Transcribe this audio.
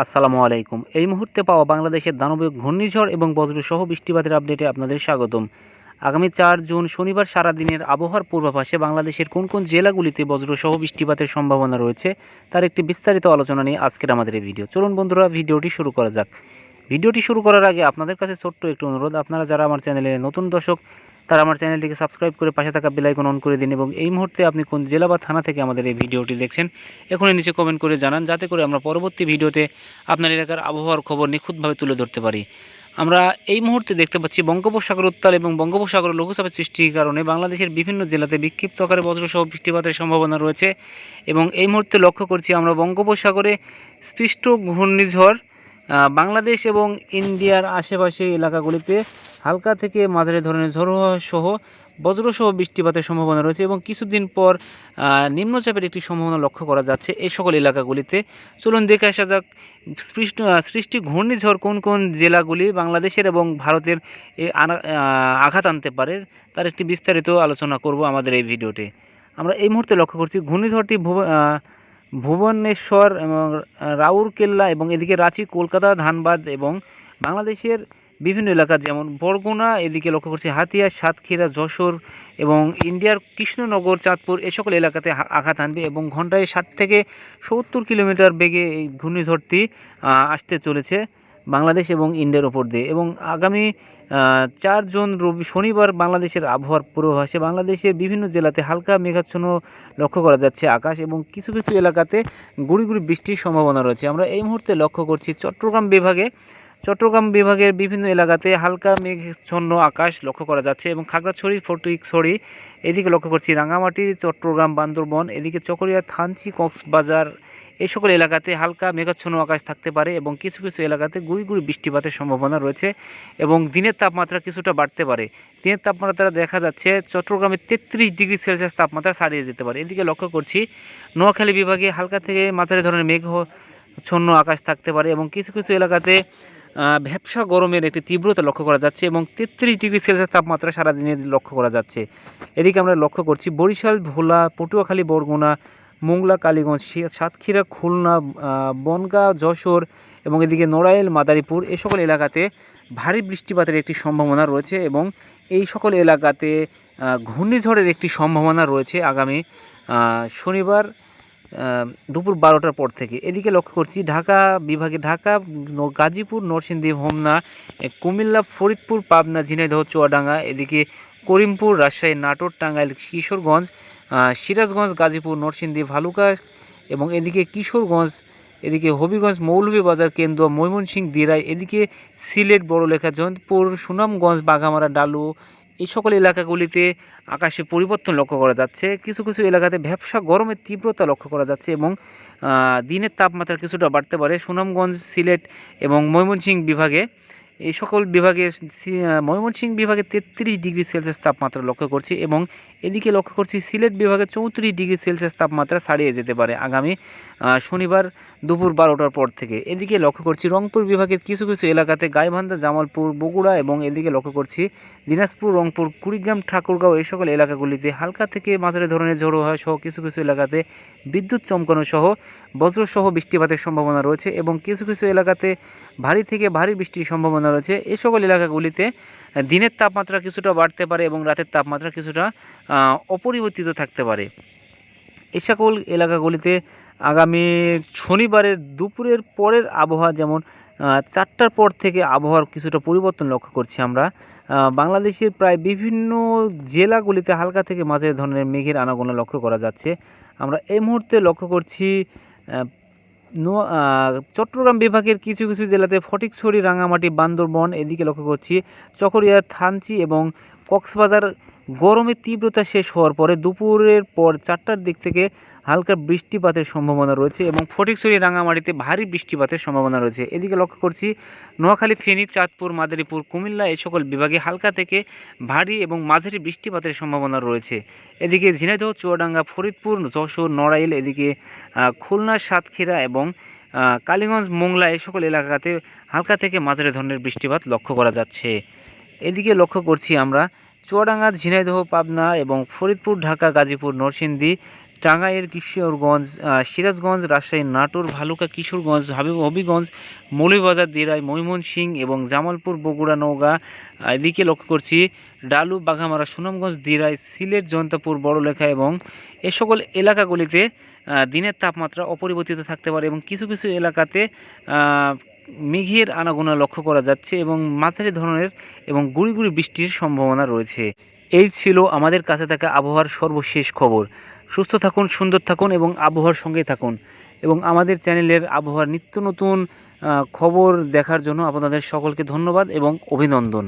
আসসালামু আলাইকুম। এই মুহূর্তে পাওয়া বাংলাদেশের দানবীয় ঘূর্ণিঝড় এবং বজ্রসহ বৃষ্টিপাতের আপডেটে আপনাদের স্বাগতম। আগামী ৪ জুন শনিবার সারাদিনের আবহাওয়ার পূর্বাভাসে বাংলাদেশের কোন কোন জেলাগুলিতে বজ্রসহ বৃষ্টিপাতের সম্ভাবনা রয়েছে তার একটি বিস্তারিত আলোচনা নিয়ে আজকের আমাদের এই ভিডিও। চলুন বন্ধুরা ভিডিওটি শুরু করা যাক। ভিডিওটি শুরু করার আগে আপনাদের কাছে ছোট্ট একটি অনুরোধ, আপনারা যারা আমার চ্যানেলে নতুন দর্শক তারা আমার চ্যানেলটিকে সাবস্ক্রাইব করে পাশে থাকা বেল আইকন অন করে দিন এবং এই মুহূর্তে আপনি কোন জেলা বা থানা থেকে আমাদের এই ভিডিওটি দেখছেন এখনই নিচে কমেন্ট করে জানান, যাতে করে আমরা পরবর্তী ভিডিওতে আপনার এলাকার আবহাওয়ার খবর নিখুঁতভাবে তুলে ধরতে পারি। আমরা এই মুহূর্তে দেখতে পাচ্ছি বঙ্গোপসাগর উত্তাল এবং বঙ্গোপসাগর লঘুচাপের সৃষ্টির কারণে বাংলাদেশের বিভিন্ন জেলাতে বিক্ষিপ্ত আকারে বজ্রসহ বৃষ্টিপাতের সম্ভাবনা রয়েছে এবং এই মুহূর্তে লক্ষ্য করছি আমরা বঙ্গোপসাগরে সৃষ্ট ঘূর্ণিঝড় বাংলাদেশ এবং ইন্ডিয়ার আশেপাশে এলাকাগুলিতে হালকা থেকে মাঝারি ধরনের ঝড়ো হওয়া সহ বজ্রসহ বৃষ্টিপাতের সম্ভাবনা রয়েছে এবং কিছুদিন পর নিম্নচাপের একটি সম্ভাবনা লক্ষ্য করা যাচ্ছে এই সকল এলাকাগুলিতে। চলুন দেখে আসা যাক সৃষ্টি ঘূর্ণিঝড় কোন কোন জেলাগুলি বাংলাদেশের এবং ভারতের আঘাত আনতে পারে তার একটি বিস্তারিত আলোচনা করব আমাদের এই ভিডিওতে। আমরা এই মুহূর্তে লক্ষ্য করছি ঘূর্ণিঝড়টি ভুবনেশ্বর এবং রাউরকেল্লা এবং এদিকে রাঁচি, কলকাতা, ধানবাদ এবং বাংলাদেশের বিভিন্ন এলাকা যেমন বরগুনা, এদিকে লক্ষ্য করছি হাতিয়া, সাতক্ষীরা, যশোর এবং ইন্ডিয়ার কৃষ্ণনগর, চাঁদপুর এ সকল এলাকাতে আঘাত আনবে এবং ঘন্টায় 60 থেকে 70 কিলোমিটার বেগে এই ঘূর্ণিঝড়টি আসতে চলেছে বাংলাদেশ এবং ইন্ডিয়ার ওপর দিয়ে। এবং আগামী ৪ জুন শনিবার বাংলাদেশের আবহাওয়ার পূর্বাভাসে বাংলাদেশের বিভিন্ন জেলাতে হালকা মেঘাচ্ছন্ন লক্ষ্য করা যাচ্ছে আকাশ এবং কিছু কিছু এলাকাতে গুঁড়ি গুঁড়ি বৃষ্টির সম্ভাবনা রয়েছে। আমরা এই মুহূর্তে লক্ষ্য করছি চট্টগ্রাম বিভাগের বিভিন্ন এলাকাতে হালকা মেঘাচ্ছন্ন আকাশ লক্ষ্য করা যাচ্ছে এবং খাগড়াছড়ি, ফটিকছড়ি এদিকে লক্ষ্য করছি রাঙামাটি, চট্টগ্রাম, বান্দরবন এদিকে চকরিয়া, থানচি, কক্সবাজার এই সকল এলাকাতে হালকা মেঘাচ্ছন্ন আকাশ থাকতে পারে এবং কিছু কিছু এলাকাতে গুঁড়ি গুঁড়ি বৃষ্টিপাতের সম্ভাবনা রয়েছে এবং দিনের তাপমাত্রা কিছুটা বাড়তে পারে। দিনের তাপমাত্রা দেখা যাচ্ছে চট্টগ্রামে 33 ডিগ্রি সেলসিয়াস তাপমাত্রা ছাড়িয়ে যেতে পারে। এদিকে লক্ষ্য করছি নোয়াখালী বিভাগে হালকা থেকে মাঝারি ধরনের মেঘাচ্ছন্ন আকাশ থাকতে পারে এবং কিছু কিছু এলাকাতে ভ্যাপসা গরমের একটি তীব্রতা লক্ষ্য করা যাচ্ছে এবং 33 ডিগ্রি সেলসিয়াস তাপমাত্রা সারাদিনে লক্ষ্য করা যাচ্ছে। এদিকে আমরা লক্ষ্য করছি বরিশাল, ভোলা, পটুয়াখালী, বরগুনা, মোংলা, কালীগঞ্জ, সাতক্ষীরা, খুলনা, বনগাঁ, যশোর এবং এদিকে নড়াইল, মাদারীপুর এ সকল এলাকাতে ভারী বৃষ্টিপাতের একটি সম্ভাবনা রয়েছে এবং এই সকল এলাকাতে ঘূর্ণিঝড়ের একটি সম্ভাবনা রয়েছে আগামী শনিবার দুপুর 12টার পর থেকে। এদিকে লক্ষ্য করছি ঢাকা বিভাগে ঢাকা, গাজীপুর, নরসিংদী, হোমনা, কুমিল্লা, ফরিদপুর, পাবনা, ঝিনাইদহ, চুয়াডাঙ্গা এদিকে করিমপুর, রাজশাহী, নাটোর, টাঙ্গাইল, কিশোরগঞ্জ, সিরাজগঞ্জ, গাজীপুর, নরসিংদী, ভালুকা এবং এদিকে কিশোরগঞ্জ, এদিকে হবিগঞ্জ, মৌলভীবাজার, কেন্দুয়া, ময়মনসিংহ, দিরাই এদিকে সিলেট, বড়লেখা, জয়ন্তপুর, সুনামগঞ্জ, বাঘামারা, ডালু এই সকল এলাকাগুলিতে আকাশে পরিবর্তন লক্ষ্য করা যাচ্ছে। কিছু কিছু এলাকাতে ভ্যাপসা গরমের তীব্রতা লক্ষ্য করা যাচ্ছে এবং দিনের তাপমাত্রা কিছুটা বাড়তে পারে। সুনামগঞ্জ, সিলেট এবং ময়মনসিংহ বিভাগে এই সকল বিভাগে ময়মনসিংহ বিভাগে 33 ডিগ্রি সেলসিয়াস তাপমাত্রা লক্ষ্য করছি এবং এদিকে লক্ষ্য করছি সিলেট বিভাগে 34 ডিগ্রি সেলসিয়াস তাপমাত্রা ছাড়িয়ে যেতে পারে আগামী শনিবার দুপুর 12টার পর থেকে। এদিকে লক্ষ্য করছি রংপুর বিভাগের কিছু কিছু এলাকাতে গাইবান্ধা, জামালপুর, বগুড়া এবং এদিকে লক্ষ্য করছি দিনাজপুর, রংপুর, কুড়িগ্রাম, ঠাকুরগাঁও এই সকল এলাকাগুলিতে হালকা থেকে মাঝারি ধরনের ঝোড়ো হওয়া সহ কিছু কিছু এলাকাতে বিদ্যুৎ চমকানো সহ বজ্রসহ বৃষ্টিপাতের সম্ভাবনা রয়েছে এবং কিছু কিছু এলাকাতে ভারী থেকে ভারী বৃষ্টির সম্ভাবনা রয়েছে। এই সকল এলাকাগুলিতে দিনের তাপমাত্রা কিছুটা বাড়তে পারে এবং রাতের তাপমাত্রা কিছুটা অপরিবর্তিত থাকতে পারে। এই সকল এলাকাগুলিতে আগামী শনিবারের দুপুরের পরের আবহাওয়া যেমন 4টার পর থেকে আবহাওয়ার কিছুটা পরিবর্তন লক্ষ্য করছি আমরা। বাংলাদেশের প্রায় বিভিন্ন জেলাগুলিতে হালকা থেকে মাঝারি ধরনের মেঘের আনাগোনা লক্ষ্য করা যাচ্ছে। আমরা এই মুহূর্তে লক্ষ্য করছি চট্টগ্রাম বিভাগের কিছু কিছু জেলাতে ফটিকছড়ি, রাঙামাটি, বান্দরবন এদিকে লক্ষ্য করছি চকরিয়া, থানচি এবং কক্সবাজার গরমের তীব্রতা শেষ হওয়ার পরে দুপুরের পর 4টার দিক থেকে হালকা বৃষ্টিপাতের সম্ভাবনা রয়েছে এবং ফটিকছড়ি, রাঙামাটিতে ভারী বৃষ্টিপাতের সম্ভাবনা রয়েছে। এদিকে লক্ষ্য করছি নোয়াখালী, ফেনী, চাঁদপুর, মাদারীপুর, কুমিল্লা এই সকল বিভাগে হালকা থেকে ভারী এবং মাঝারি বৃষ্টিপাতের সম্ভাবনা রয়েছে। এদিকে ঝিনাইদহ, চুয়াডাঙ্গা, ফরিদপুর, যশোর, নড়াইল এদিকে খুলনা, সাতক্ষীরা এবং কালীগঞ্জ, মোংলা এই সকল এলাকাতে হালকা থেকে মাঝারি ধরনের বৃষ্টিপাত লক্ষ্য করা যাচ্ছে। এদিকে লক্ষ্য করছি আমরা চুয়াডাঙ্গা, ঝিনাইদহ, পাবনা এবং ফরিদপুর, ঢাকা, গাজীপুর, নরসিংদী, টাঙ্গাইল, কিশোরগঞ্জ, সিরাজগঞ্জ, রাজশাহী, নাটোর, ভালুকা, কিশোরগঞ্জ, হবিগঞ্জ, মৌলভীবাজার, দিরাই, ময়মনসিংহ এবং জামালপুর, বগুড়া, নওগাঁ। এদিকে লক্ষ্য করছি ডালু, বাঘামারা, সুনামগঞ্জ, দিরাই, সিলেট, জয়ন্তপুর, বড়লেখা এবং এ সকল এলাকাগুলিতে দিনের তাপমাত্রা অপরিবর্তিত থাকতে পারে এবং কিছু কিছু এলাকাতে মেঘের আনাগোনা লক্ষ্য করা যাচ্ছে এবং মাঝারি ধরনের এবং গুঁড়ি গুঁড়ি বৃষ্টির সম্ভাবনা রয়েছে। এই ছিল আমাদের কাছে থাকা আবহাওয়ার সর্বশেষ খবর। সুস্থ থাকুন, সুন্দর থাকুন এবং আবহাওয়ার সঙ্গেই থাকুন এবং আমাদের চ্যানেলের আবহাওয়ার নিত্য নতুন খবর দেখার জন্য আপনাদের সকলকে ধন্যবাদ এবং অভিনন্দন।